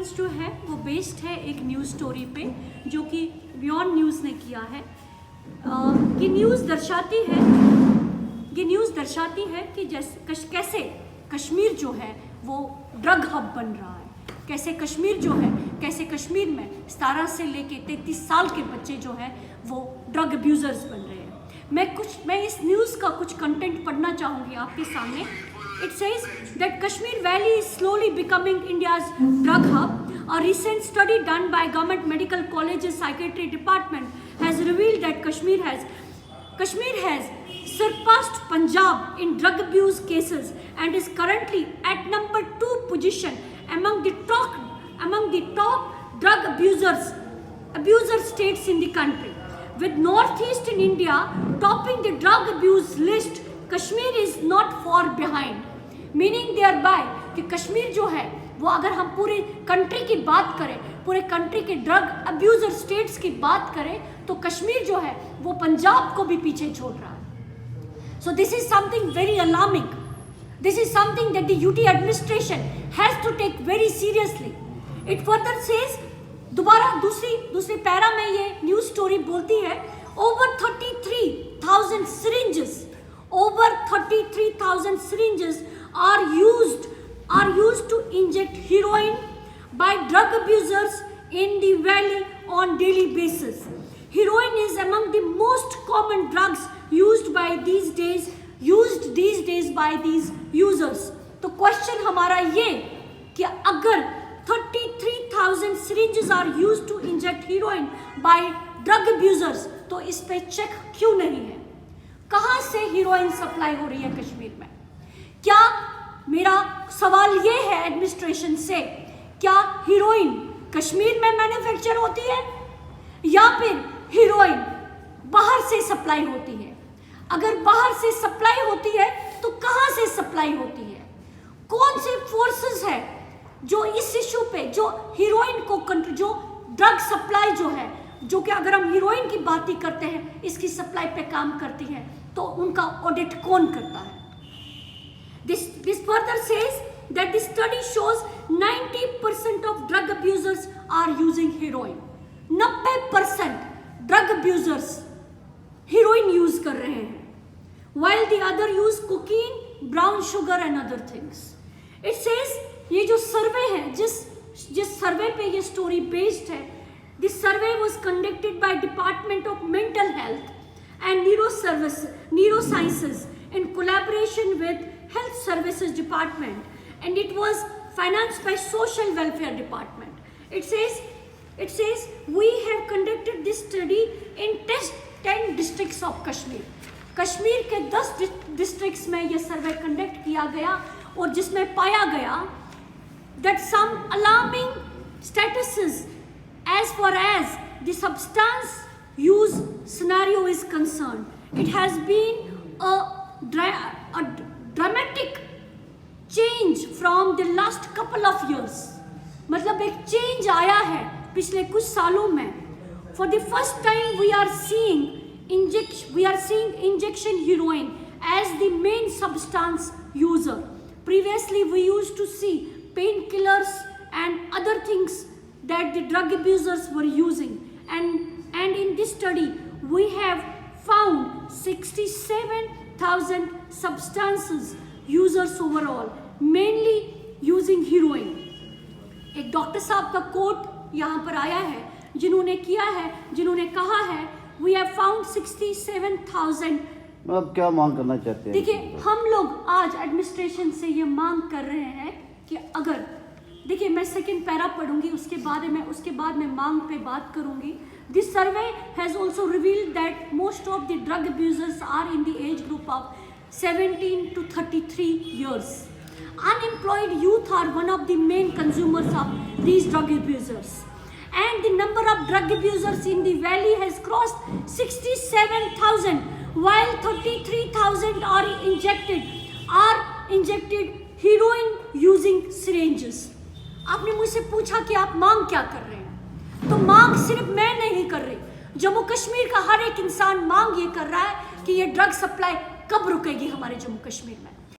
Reference जो है वो बेस्ड है एक न्यूज़ स्टोरी पे जो कि बियॉन्ड न्यूज़ ने किया है। ये न्यूज़ दर्शाती है कि कैसे कश्मीर जो है वो ड्रग हब बन रहा है, कैसे कश्मीर जो है, कैसे कश्मीर में 17 से लेके 33 साल के बच्चे जो हैं वो ड्रग अब्यूज़र्स बन रहे हैं। मैं इस न्यूज़ का कुछ कंटेंट पढ़ना चाहूँगी आपके सामने। It says that Kashmir Valley is slowly becoming India's drug hub. A recent study done by Government Medical College's Psychiatry Department has revealed that Kashmir has surpassed Punjab in drug abuse cases and is currently at number 2 position among the top drug abuser states in the country. With northeastern India topping the drug abuse list, Kashmir is not far behind, meaning thereby कि कश्मीर जो है वो अगर हम पूरे country की बात करें, पूरे कंट्री के ड्रग अब्यूजर स्टेट्स की बात करें, तो कश्मीर जो है वो पंजाब को भी पीछे छोड़ रहा है। So this is something very alarming, this is something that the UT administration has to take very seriously. It further says, दोबारा दूसरी पैरा में ये न्यूज स्टोरी बोलती है, over 33,000 syringes, over 33,000 syringes are used to inject heroin by drug abusers in the valley on daily basis. Heroin is among the most common drugs used these days by these users. तो question हमारा ये कि अगर 33,000 syringes are used to inject heroin by drug abusers, तो इस पे check क्यों नहीं है? कहाँ से हीरोइन सप्लाई हो रही है कश्मीर में? क्या, मेरा सवाल ये है एडमिनिस्ट्रेशन से, क्या हीरोइन कश्मीर में मैन्युफैक्चर होती है या फिर हीरोइन बाहर से सप्लाई होती है? अगर बाहर से सप्लाई होती है तो कहाँ से सप्लाई होती है? कौन से फोर्सेस है जो इस इशू पे, जो हीरोइन को, जो ड्रग सप्लाई जो है, जो कि अगर हम हीरोइन की बात ही करते हैं, इसकी सप्लाई पे काम करती है, तो उनका ऑडिट कौन करता है? This further says that the study shows 90% of drug abusers are using heroin. 90% drug abusers heroin use कर रहे हैं, while the other use cocaine, brown sugar and other things. It says, ये जो सर्वे है, जिस सर्वे पे ये स्टोरी बेस्ड है, this survey was conducted by Department of Mental Health and Neurosciences in collaboration with Health Services Department, and it was financed by Social Welfare Department. It says we have conducted this study in 10 districts of Kashmir. Kashmir के 10 districts में ये survey conduct किया गया और जिसमें पाया गया that some alarming statuses as far as the substance use scenario is concerned. It has been a dramatic change from the last couple of years. मतलब एक चेंज आया है पिछले कुछ सालों में. For the first time we are seeing injection heroin as the main substance user. Previously we used to see painkillers and other things that the drug abusers were using, and in this study we have found 67,000 substances users overall, mainly using heroin. एक doctor साहब का coat यहाँ पर आया है, जिन्होंने कहा है we have found 67,000. अब क्या मांग करना चाहते हैं? देखिए, हम लोग आज एडमिनिस्ट्रेशन से ये मांग कर रहे हैं कि अगर, देखिए मैं सेकेंड पैरा पढ़ूंगी, उसके बाद मैं मांग पे बात करूंगी. This survey has also revealed that most of the drug abusers are in the age group of 17 to 33 years. Unemployed youth are one of the main consumers of these drug abusers, and the number of drug abusers in the valley has crossed 67,000, while 33,000 are injected heroin using syringes. आपने मुझसे पूछा कि आप मांग क्या कर रहे हैं, तो मांग सिर्फ मैं नहीं कर रही, जम्मू कश्मीर का हर एक इंसान मांग ये कर रहा है कि ये ड्रग सप्लाई कब रुकेगी हमारे जम्मू कश्मीर में.